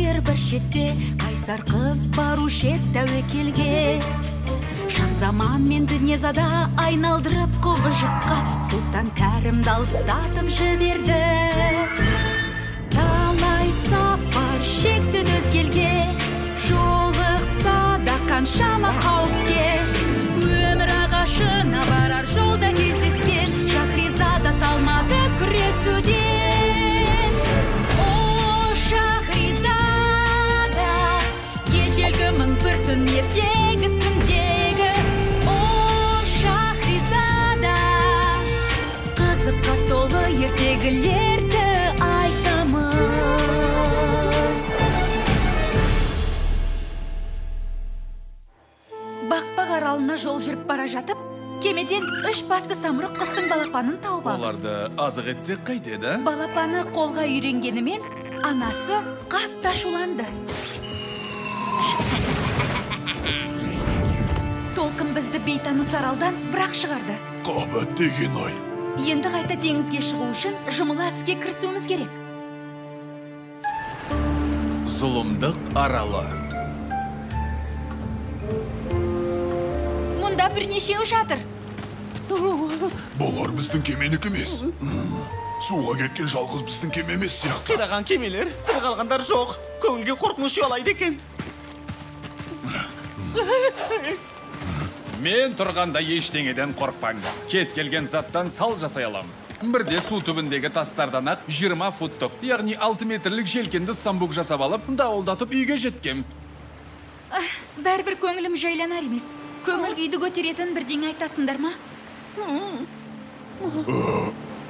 жер бір шетте, қайсар қыз барушы еді тәуекелге. Шахзаман мен Дүниязада айналдырып құбыжыққа, Сұлтан Кәрімді алыстатып жіберді. Талай сапар шексіз өзгелге, жолықса да қаншама қауіпке. Өмір ағашына барар жолда кездескен, Шахризада талмады күресуден. О, Шахризада, ежелгі мың бір түн ертегісіндегі. О, Шахризада, қызыққа толы ертегілерді айтамыз. Бақпақ аралына жол жүріп бара жатып, кемеден 3 басты самұрық құстың балапанын тауып алды. Оларды азық етсек қайтеді? Балапаны қолға үйренгенімен, анасы қатты ашуланды. Толқын бізді бейтаныс аралдан бірақ шығарды. Қабат деген ай. Енді қайта теңізге шығу үшін жұмыла іске кірісуіміз керек. Зұлымдық аралы. Мұнда бірнешеу жатыр. Бұлар біздің кеменікі емес. Суға кеткен жалғыз біздің кеме емес сияқты. Қираған кемелер, тірі қалғандар жоқ. Көңілге қорқыныш ұялайды екен. Мен тұрғанда ештеңеден қорқпаңдар. Кез келген заттан сал жасай алам. Бірде су түбіндегі тастардан ақ 20 футтық, яғни 6 метрлік желкенді самбук жасап алып, дауылдатып үйге жеткем. Бәрбір көңілім жайланар емес. Көңіл күйді көтеретін бірдеңе айтасыңдар ма?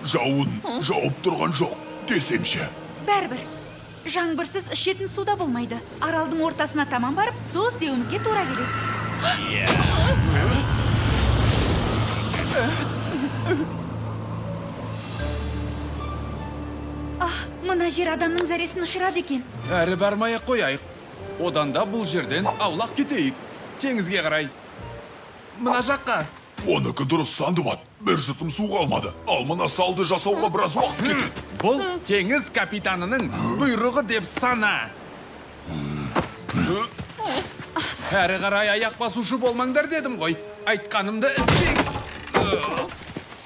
Жауын жауып тұрған жоқ, десемше. Бәрбір. Жаңбырсыз ішетін суда болмайды. Аралдың ортасына таман барып, су іздеуімізге тура келеді. Мына жер адамның зәресін ұшырады екен. Әрі бармай-ақ қояйық. Одан да бұл жерден аулақ кетейік. Теңізге қарай. Мына жаққа. Оныкі дұрыс Сандыбат. Бір жұтым суға алмады. Ал мына салды жасауға біраз уақыт кетеді. Бұл теңіз капитанының бұйрығы деп сана. Әрі қарай аяқ басушы болмаңдар дедім ғой. Айтқанымды істең.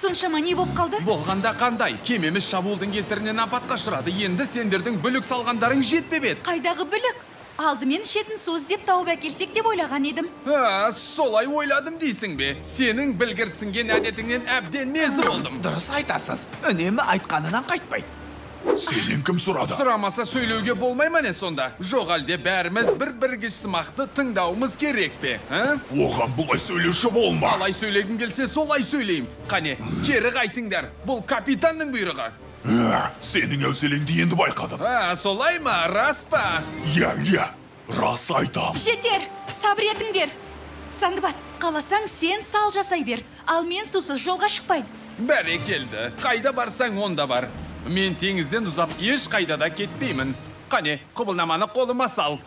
Соншама не боп қалды? Болғанда қандай? Кемеміз шабуылдың кесірінен апатқа ұшырады. Енді сендердің бүлік салғандарың жетпеп еді. Қайдағы бүлік? Алдымен ішетін су іздеп тауып әкелсек деп ойлаған едім. Солай ойладым дейсің бе? Сенің білгірсінген әдетіңнен әбден мезі болдым. Дұрыс айтасыз. Үнемі айтқанынан қайтпайды. Сенен кім сұрады? Сұрамаса сөйлеуге болмай ма не сонда? Жоқ әлде бәріміз бір-бірге сымақты тыңдауымыз керек пе? Оған бұлай сөйлеуші болма. Алай сөйлегім келсе солай сөйлейм. Қане, кері қайтыңдар. Бұл капитанның бұйрығы. Сенің әуселеңді енді байқадым. Солай ма? Рас па? Иә, рас айтам. Жетер, сабыр етіңдер. Сандыбат, қаласаң сен сал жасай бер. Ал мен сусыз жолға шықпайым. Бәрекелді. Қайда барсаң онда бар. Мен теңізден ұзап еш қайда да кетпеймін. Қане, құбылнаманы қолыма сал.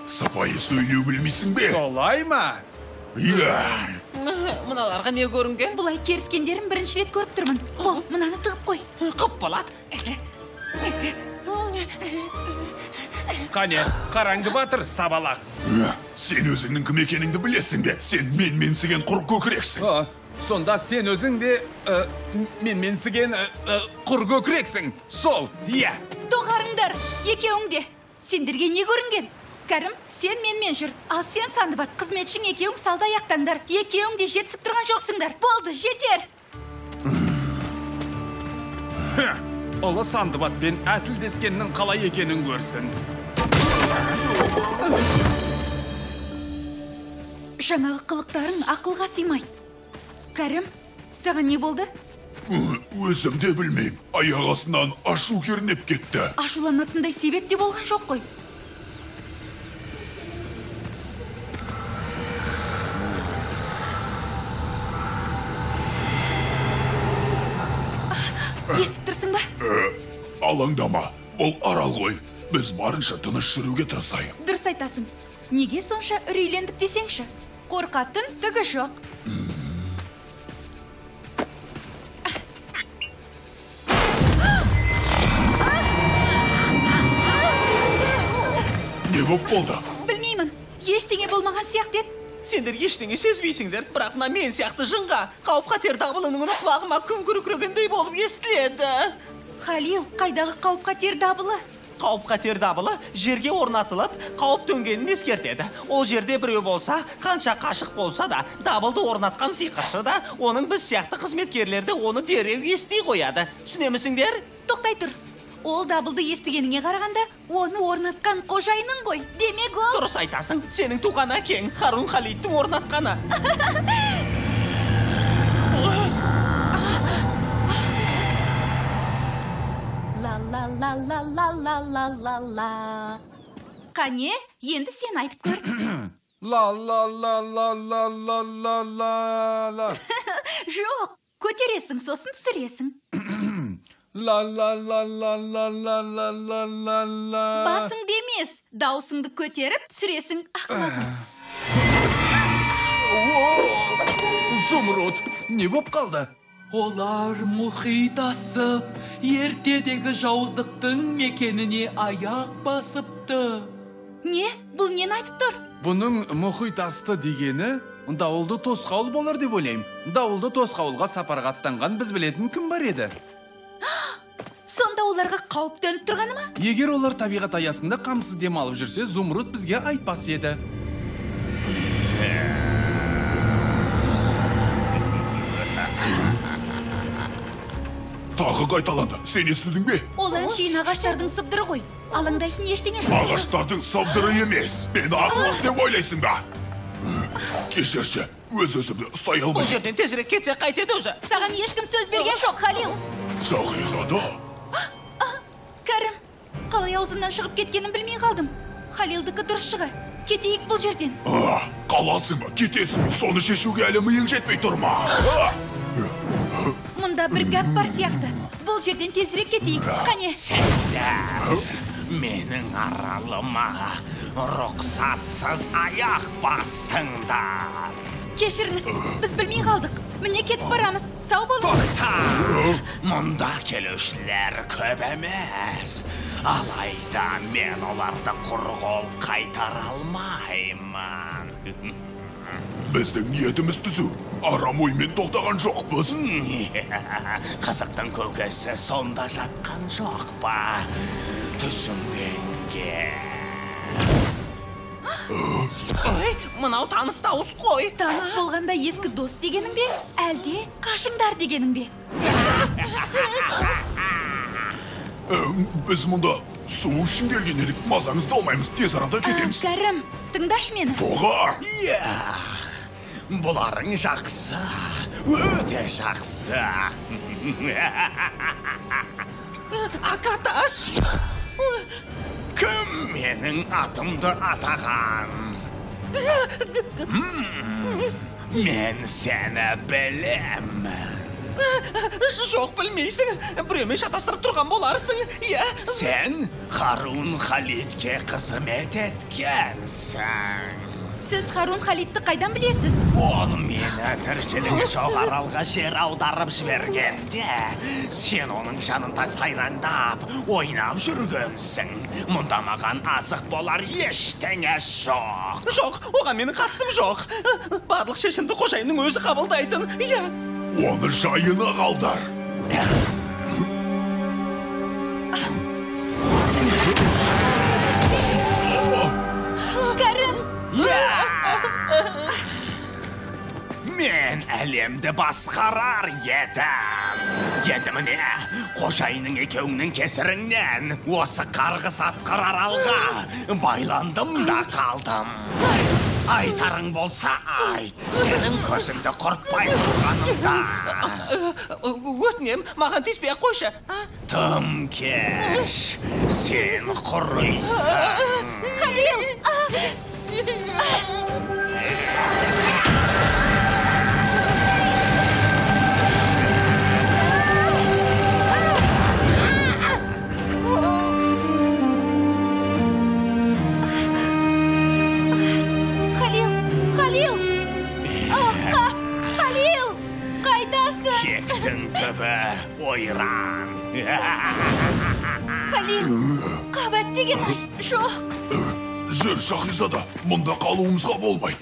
Сапайы сөйлеу білмейсің бе? Солай ма? Иә. Мыналарға не көрінген? Бұлай керіскендерін бірінші рет көріп тұрмын. Бол, мынаны тығып қой. Қып болады. Қане, қараңды батыр, сабалақ. Сен өзіңнің кім екеніңді білесің бе? Сен менсіген құр көкірексің. Сонда сен өзің де менсіген құр көкірексің. Сол, иә. Доғарыңдар, екеуің де. Сендерге не көрінген? Кәрім, сен менмен жүр. Ал сен Сандыбат, қызметшің екеуің салда аяқтаңдар. Екеуің де жетісіп тұрған жоқсыңдар. Болды, жетер. Ұлы Сандыбатпен әсілдескеннің қалай екенін көрсін. Жаңағы қылықтарың ақылға сыймайды. Кәрім, саған не болды? Өзім де білмеймін. Аяқ астынан ашу кернеп кетті. Ашуланатындай себеп те болған жоқ қой. Естіп тұрсың ба? Алаңдама, бұл арал ғой. Біз барынша тыныш жүруге тырысайық. Дұрыс айтасың. Неге сонша үрейлендік десеңші? Қорқатын түгі жоқ. боп болды? Білмеймін, ештеңе болмаған сияқты еді. Сендер ештеңе сезбейсіңдер, бірақ мына мен сияқты жынға қауіп қатер дабылының үні құлағыма күн күркірегендей болып естіледі. Халил, қайдағы қауіп қатер дабылы? Қауіп қатер дабылы жерге орнатылып, қауіп төнгенін ескертеді. Ол жерде біреу болса, қанша қашық болса да, дабылды орнатқан сиқыршы да, оның біз сияқты қызметкерлерді оны дереу ести қояды. Түсінемісіңдер? Тоқтай тұр. Ол дабылды естігеніңе қарағанда, оны орнатқан қожайының ғой. Демек ол... Дұрыс айтасың, сенің туған әкең Харун Халидтің орнатқаны. Ла-ла-ла-ла-ла-ла-ла-ла-ла. Қане, енді сен айтып көр. Ла-ла-ла-ла-ла-ла-ла-ла. Жоқ, көтересің, сосын түсіресің. Ла-ла-ла-ла-ла-ла-ла-ла-ла. Басың демес, даусыңды көтеріп, түсіресің ақымағым. Зумруд, не боп қалды? Олар мұхит асып, ертедегі жауыздықтың мекеніне аяқ басыпты. Не? Бұл нені айтып тұр? Бұның мұхит асты дегені дауылды тосқауыл болар деп ойлаймын. Дауылды тосқауылға сапарға аттанған біз білетін кім бар еді? Сонда оларға қауіп төніп тұрғаны ма? Егер олар табиғат аясында қамсыз демалып жүрсе, Зумруд бізге айтпас еді. Тағы қайталанды. Сен естідің бе? Ол әншейін ағаштардың сыбдыры ғой. Алаңдайтын ештеңе жоқ. Ағаштардың сыбдыры емес. Мені ақылық деп ойлайсың ба? Кешірші, өз-өзімді ұстай Бұл алмай. жерден тезірек кетсе қайтеді өзі. Саған ешкім сөз берген жоқ, Халил. Шахизада. Кәрім, қалай аузымнан шығып кеткенін білмей қалдым. Халилдікі дұрыс шығар. Кетейік бұл жерден. Қаласың ба, кетесің. Соны шешуге әлі миың жетпей тұрма. Мұнда бір гәп бар сияқты. Бұл жерден тезірек кетейік. Қане. Менің аралыма рұқсатсыз аяқ бастыңдар. Кешіріңіз, біз білмей қалдық. Міне кетіп барамыз. Сау болыңыз. Мұнда келушілер көп емес. Алайда мен оларды құр қол қайтара алмаймын. Біздің ниетіміз түзу. Арам оймен тоқтаған жоқпыз. Қызықтың көкесі сонда жатқан жоқ па? Түсінгенге. Ой, мынау таныс дауыс қой. Таныс болғанда ескі дос дегенің бе? Әлде қашыңдар дегенің бе? Біз мұнда су үшін келген едік. Мазаңызды алмаймыз, тез арада кетеміз. Кәрім, тыңдашы мені. Тоға! Бұларың жақсы, өте жақсы. Акаташ! Кім менің атымды атаған? Мен сені білемін. Жоқ, білмейсің. Біреумен шатастырып тұрған боларсың, иә? Сен Харун Халидке қызмет еткенсің. Сіз Харун Халидті қайдан білесіз? Ол мені тіршілігі жоғаралға жер аударып жібергенде, сен оның жанында сайраңдап, ойнап жүргенсің. Мұнда маған азық болар ештеңе жоқ. Жоқ, оған менің қатысым жоқ. Барлық шешімді қожайынның өзі қабылдайтын, иә. Оны жайына қалдар. Кәрім! Мен әлемді басқарар едім. Енді міне, қожайының екеуіңнің кесіріңнен осы қарғыс атқыр аралға байландым да қалдым. Айтарың болса айт, сенің көзіңді құртпай тұрғанымда. Өтінем, маған тиіспей қойшы. Тым кеш, сен құрыйсың. Халил! ойран. Халил, қабат деген жоқ. Жер Шахризада, мұнда қалуымызға болмайды.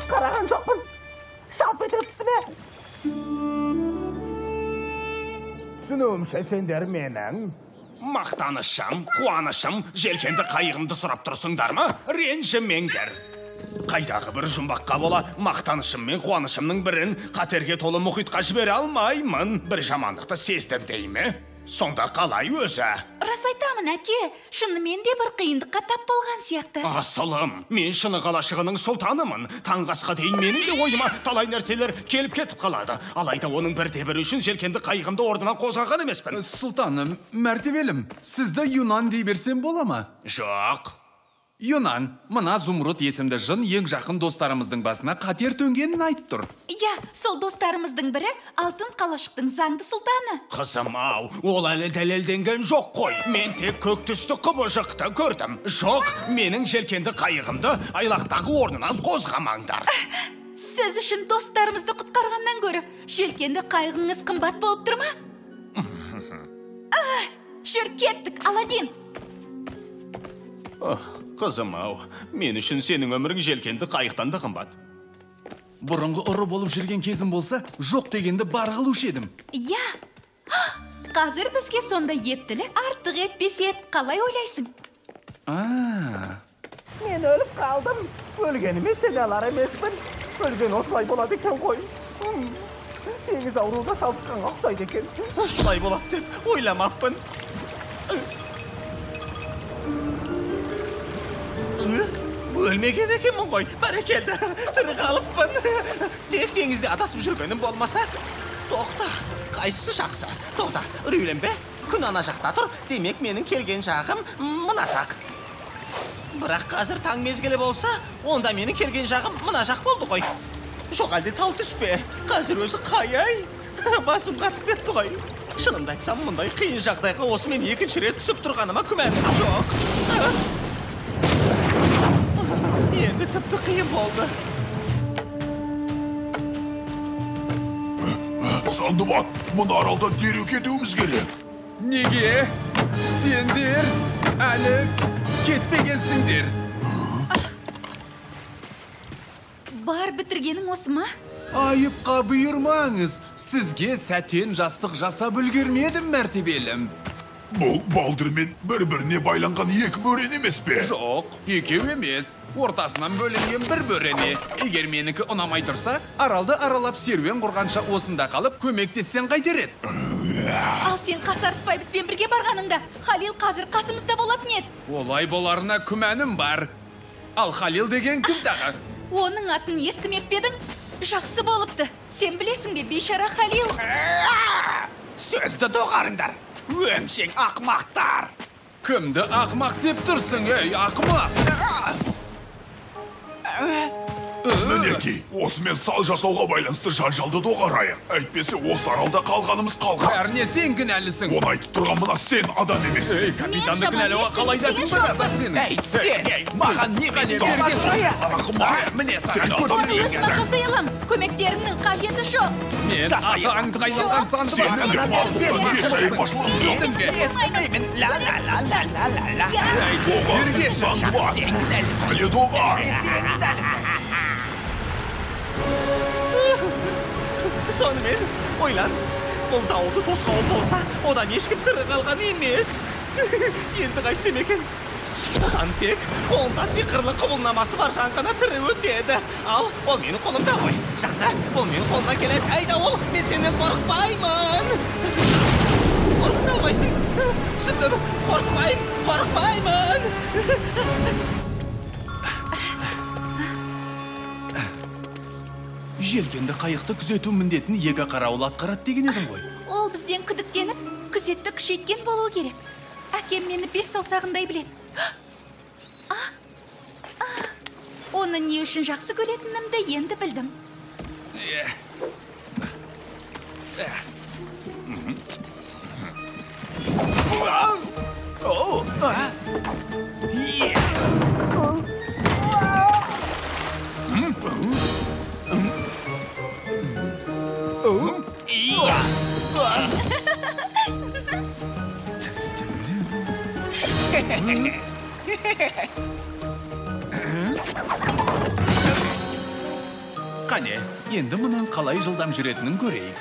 Қараған жоқпын. Шалп етіпті ме? Түсінуімше сендер менің. Мақтанышым, қуанышым, желкенді қайығымды сұрап тұрсыңдар ма? Ренжімеңдер. Қайдағы бір жұмбаққа бола мақтанышым мен қуанышымның бірін қатерге толы мұхитқа жібере алмаймын. Бір жамандықты сездім дейме? Сонда қалай өзі? Рас айтамын, әке. Шынымен де бір қиындыққа тап болған сияқты. Асылым, мен шыны қалашығының сұлтанымын. Таңғасқа дейін менің де ойыма талай нәрселер келіп кетіп қалады. Алайда оның бірде-бірі үшін желкенді қайығымды орнынан қозғаған емеспін. Сұлтаным, мәртебелім, сізді Юнан дей берсем бола ма? Жоқ. Юнан, мына Зумруд есімді жын ең жақын достарымыздың басына қатер төнгенін айтып тұр. Я, сол достарымыздың бірі алтын қалашықтың заңды сұлтаны. Қызым-ау, ол әлі дәлелденген жоқ қой. Мен тек көк түсті құбыжықты көрдім. Жоқ, менің желкенді қайығымды айлақтағы орнынан қозғамаңдар. Сіз үшін достарымызды құтқарғаннан гөрі желкенді қайығыңыз қымбат болып тұр ма? Жүр кеттік, Аладдин. Қызым-ау, мен үшін сенің өмірің желкенді қайықтан да қымбат. Бұрынғы ұры болып жүрген кезім болса, жоқ дегенді бар қылушы едім. Я, қазір бізге сонда ептілік артық етпес ет. Қалай ойлайсың? Мен өліп қалдым. Өлгеніме сен алар емеспін. Өлген осылай болады екен ғой. Теңіз ауруға шалдыққанға ұқсайды екен. Осылай болады деп ойламаппын. Өлмеген екенмін ғой, бәрекелді, тірі қалыппын. Тек теңізде адасып жүргенім болмаса. Тоқта, қайсысы жақсы? Тоқта, үрейленбе, күн ана жақта тұр, демек менің келген жағым мына жақ. Бірақ қазір таң мезгілі болса, онда менің келген жағым мына жақ болды ғой. Жоқ әлде тау түспе, қазір өзі қай-ай, басым қатып кетті ғой. Шынымды айтсам, мұндай қиын жағдайға осымен екінші рет түсіп тұрғаныма күмәнім жоқ. Енді тіпті қиын болды. Сандыбат, мұны аралда дереу кетуіміз керек. Неге? Сендер әлі кетпегенсіңдер. Бар бітіргенің осы ма? Айыпқа бұйырмаңыз. Сізге сәтен жастық жасап үлгермедім, мәртебелім. Бұл балдырмен бір-біріне байланған екі бөрен емес пе? Жоқ, екеу емес. Ортасынан бөлінген бір бөрене. Егер менікі ұнамай тұрса, аралды аралап серуен құрғанша осында қалып, көмектессен қайтер еді. Ал сен қасарыспай бізбен бірге барғаныңда, Халил қазір қасымызда болатын еді. Олай боларына күмәнім бар. Ал Халил деген кім тағы? Оның атын естімеп пе едің? Жақсы болыпты. Сен білесің бе, бейшара Халил? Сөзді доғарыңдар. Өңшең ақмақтар! Кімді ақмақ деп тұрсың, ей, ақмақ? Мінеки, осымен сал жасауға байланысты жанжалды доғарайық. Әйтпесе осы аралда қалғанымыз қалған. Бәріне сен кінәлісің. Оны айтып тұрған мына сен адам емес. Ей, капитанды кінәліға қалай дәтің бір ада сен. Әй, сен, маған не Ақымақ, міне сен саған адам Оны емес. өзіме жасай алам. Көмектеріңнің қажеті жоқ. Мен аты аңызға айналған санды Сен де мал, естімеймін. Ла-ла-ла-ла-ла-ла-ла. Әлі доғар. Сонымен, ойлан, бұл дауылды тосқауыл болса, одан ешкім тірі қалған емес. Енді қайтсем екен. Одан тек қолында сиқырлы құбылнамасы бар жан ғана тірі өтеді. Ал, ол менің қолымда ғой. Жақсы, бұл менің қолымнан келеді. Әй дауыл, мен сенен қорықпаймын. Қорқыта алмайсың. Түсіндім, қорықпаймын. Желкенді қайықты күзету міндетін екі қарауыл атқарады деген едің ғой. Ол бізден күдіктеніп, күзетті күшейткен болуы керек. Әкем мені 5 саусағындай біледі. Оны не үшін жақсы көретінімді енді білдім. Қане, енді мұның қалай жылдам жүретінін көрейік.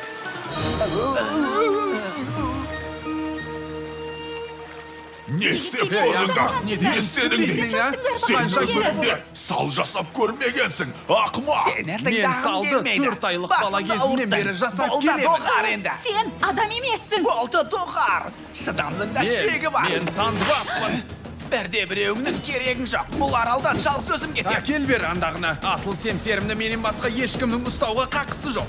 Не істеп көрдіңдер? Не істедіңдер? Сен өміріңде сал жасап көрмегенсің, ақымақ. Мен салды 4 айлық бала кезімнен бері жасап келемін. Сен адам емессің. Болды доғар. Шыдамның да шегі бар. Мен сандыбақпын. Бірде біреуіңнің керегің жоқ. Бұл аралдан жалғыз өзім кетем. Әкел бер андағына. Асыл семсерімді менен басқа ешкімнің ұстауға қақысы жоқ.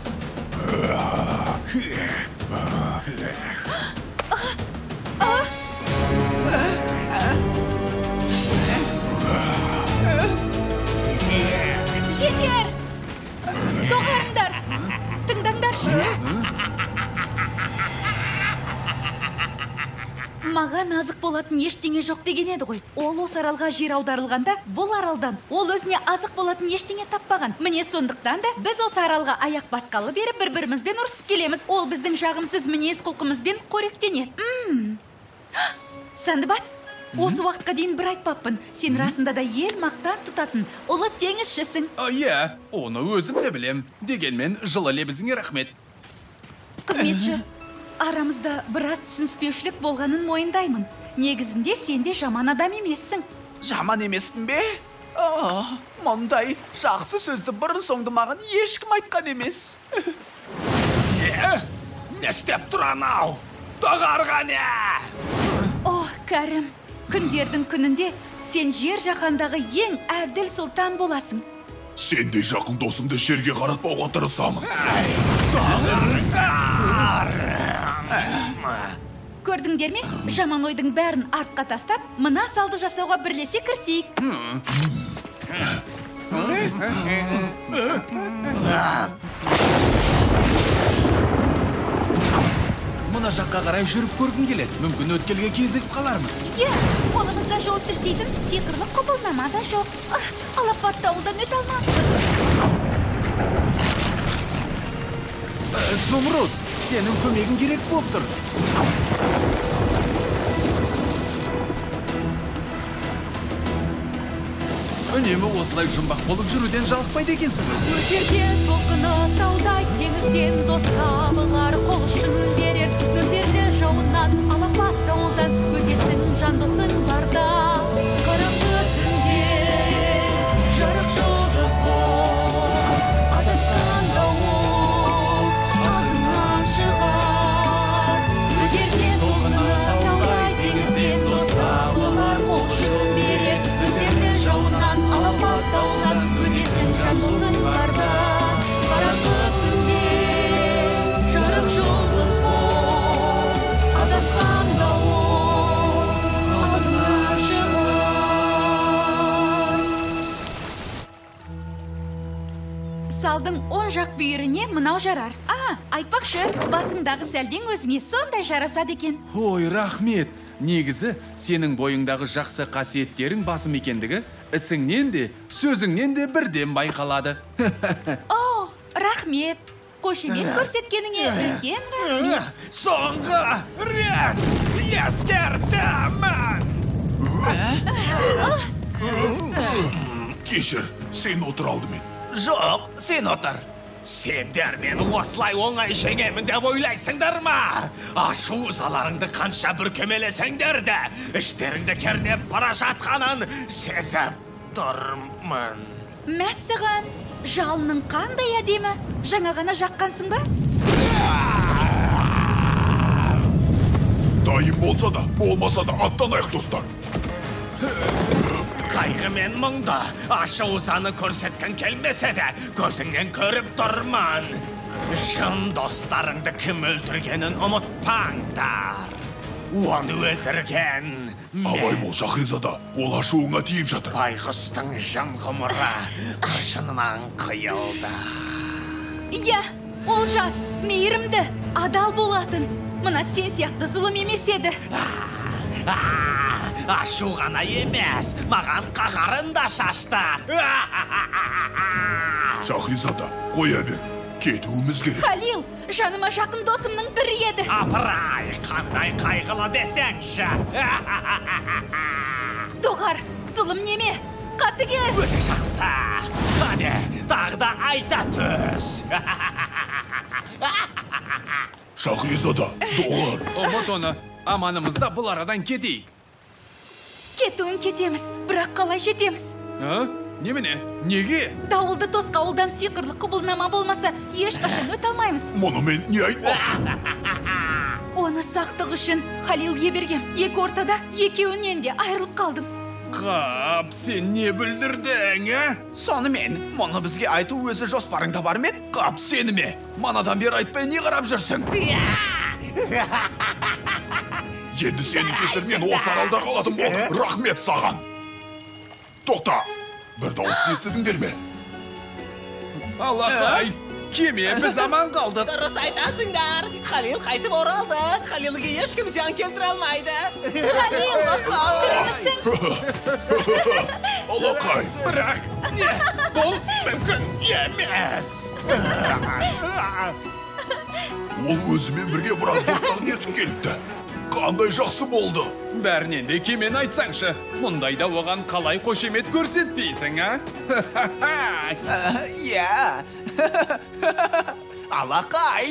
Жетер! Доғарыңдар! Тыңдаңдаршы! Маған азық болатын ештеңе жоқ деген еді ғой. Ол осы аралға жер аударылғанда, бұл аралдан ол өзіне азық болатын ештеңе таппаған. Міне сондықтан да біз осы аралға аяқ басқалы беріп бір-бірімізбен ұрысып келеміз. Ол біздің жағымсыз мінез құлқымызбен қоректенеді. Сандыбат, осы уақытқа дейін бір айтпаппын. Сен расында да ел мақтан тұтатын ұлы теңізшісің. Иә, оны өзім де білем. Дегенмен жылы лебізіңе рахмет. Қызметші, арамызда біраз түсініспеушілік болғанын мойындаймын. Негізінде сен де жаман адам емессің. Жаман емеспін бе? Мұндай жақсы сөзді бұрын соңды маған ешкім айтқан емес. Не істеп тұран ау? Доғарға не? О, кәрім, күндердің күнінде сен жер жаһандағы ең әділ сұлтан боласың. Сендей жақын досымды жерге қаратпауға тырысамын. Көрдіңдер ме? Жаман ойдың бәрін артқа тастап, мына салды жасауға бірлесе кірісейік. Мына жаққа қарай жүріп көргім келеді. Мүмкін өткелге кезігіп қалармыз. Е, қолымызда жол сілтейтін сиқырлы құбылнама да жоқ. Алапатты ауылдан өте алмаспыз. Зумруд, сенің көмегің керек болып тұр. Үнемі осылай жұмбақ болып жүруден жалықпайды екенсің өзі. Өтерген толқыны таудай теңізден дос табылар, қол ұшын берер нөсерлі жауыннан, алапат дауылдан өтесің жан досың барда. Қараңғы түнде жарық жұлдыз бол, адасқан дауыл артынан шығар. Өтерген толқыны таудай теңізден дос табылар, қол ұшын берер нөсерлі жауыннан, алапат дауылдан өтесің жан досың барда. Қараңғы түнде жарық жұлдыз бол, адасқан дауыл артынан шығар. Салдың оң жақ бүйіріне мынау жарар. Айтпақшы, басыңдағы сәлдең өзіңе сондай жарасады екен. Ой, рахмет. Негізі, сенің бойыңдағы жақсы қасиеттерің басым екендігі, ісіңнен де, сөзіңнен де бірден байқалады. О, рахмет. Қошемет көрсеткеніңе үлкен рахмет. Соңғы рет ескертемін. Кешір, сен отыр алдымен. Жоқ, сен отыр. Сендер мені осылай оңай жеңемін деп ойлайсыңдар ма? Ашу ызаларыңды қанша бүркемелесеңдер де, іштеріңді кернеп бара жатқанын сезіп тұрмын. Мәссіған, жалының қандай әдемі? Жаңа ғана жаққансың ба? Дайын болса да, болмаса да аттанайық достар. Қайғы мен мұңды, ашу ызаны көрсеткен келмесе де, көзіңнен көріп тұрмын. Шын достарыңды кім өлтіргенін ұмытпаңдар. Оны өлтірген Абай бол Шахризада, ол ашуыңа тиіп жатыр. байғұстың жан ғұмыры қыршынынан қиылды. Иә, ол жас, мейірімді, адал болатын. Мына сен сияқты зұлым емес еді. Ашу ғана емес, маған қағарын да шашты. Шахризада, қоя бер, кетуіміз керек. Халил, жаныма жақын досымның бірі еді. Апырай, қандай қайғылы десеңші. Доғар, зұлым неме, қатыгез. Өте жақсы. Қане, тағы да айта түс. Шахризада, доғар. Ұмыт оны, аманымызда бұл арадан кетейік. Кетуін кетеміз, бірақ қалай жетеміз? Немене? Неге? Дауылды тосқауылдан сиқырлы құбылнама болмаса, ешқашан өте алмаймыз. Мұны мен не айтпасын? Оны сақтық үшін Халилге бергем. Екі ортада екеуінен де айырылып қалдым. Қап, сен не бүлдірдің, Сонымен, мұны бізге айту өзі жоспарыңда бар ме? Қап, сені ме? Манадан бері айтпай не қарап жүрсің? Енді сенің кесірінен осы аралда қалатын бол. Рахмет саған. Тоқта, бір дауысты естідіңдер ме? Аллахай, кеме біз аман қалдық. Дұрыс айтасыңдар. Халил қайтып оралды. Халилге ешкім зиян келтіре алмайды. Халил, тірімісің? Алақай. Бірақ не? Бұл мүмкін емес. Ол өзімен бірге біраз достарын ертіп келіпті. Қандай жақсы болды. Бәрінен де кемені айтсаңшы, мұндайда оған қалай қошемет көрсетпейсің, Иә. Алақай.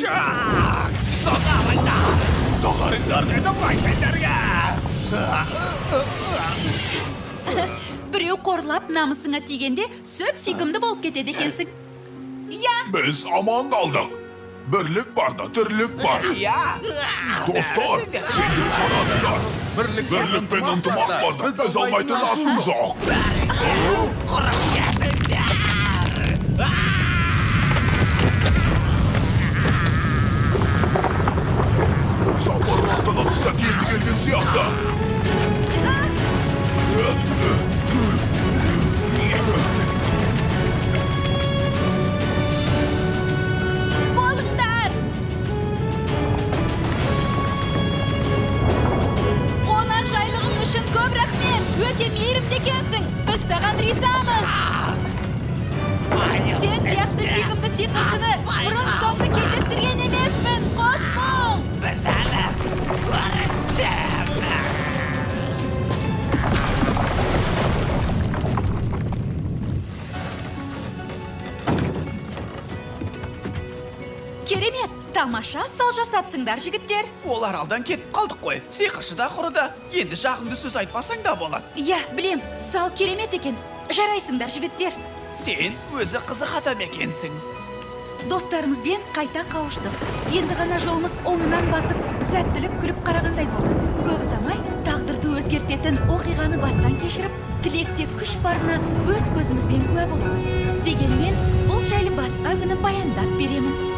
Доғарыңдар дедім ғой сендерге. Біреу қорлап намысыңа тигенде сөп сүйкімді болып кетеді екенсің. Я, Біз аман қалдық. Бірлік бар да, тірлік бар. Иә. Достар, сендер қанатыңдар. Бірлік Бірлікпен ынтымақ бар да, біз алмайтын асу жоқ. Құрып кетіңдер. Сапар вақтынан сәт енді келген сияқты. болыңдар! Қонақ жайлығың үшін көп рахмет. Өте мейірімді екенсің. Біз саған ризамыз. Сен сияқты сүйкімді сиқыршыны бұрын соңды кездестірген емеспін. Қош бол! Біз әлі көрісеміз. Керемет, тамаша сал жасапсыңдар, жігіттер. Ол аралдан кетіп қалдық қой. Сиқыршы да құрыды. Енді жағыңды сөз айтпасаң да болады. Иә, білем, сал керемет екен. Жарайсыңдар, жігіттер. Сен өзі қызық адам екенсің. Достарымызбен қайта қауыштық. Енді ғана жолымыз оңынан басып, сәттілік күліп қарағандай болды. Көп ұзамай тағдырды өзгертетін оқиғаны бастан кешіріп, тілекте күш барына өз көзімізбен куә боламыз. Дегенмен, бұл жайлы басқа күні баяндап беремін.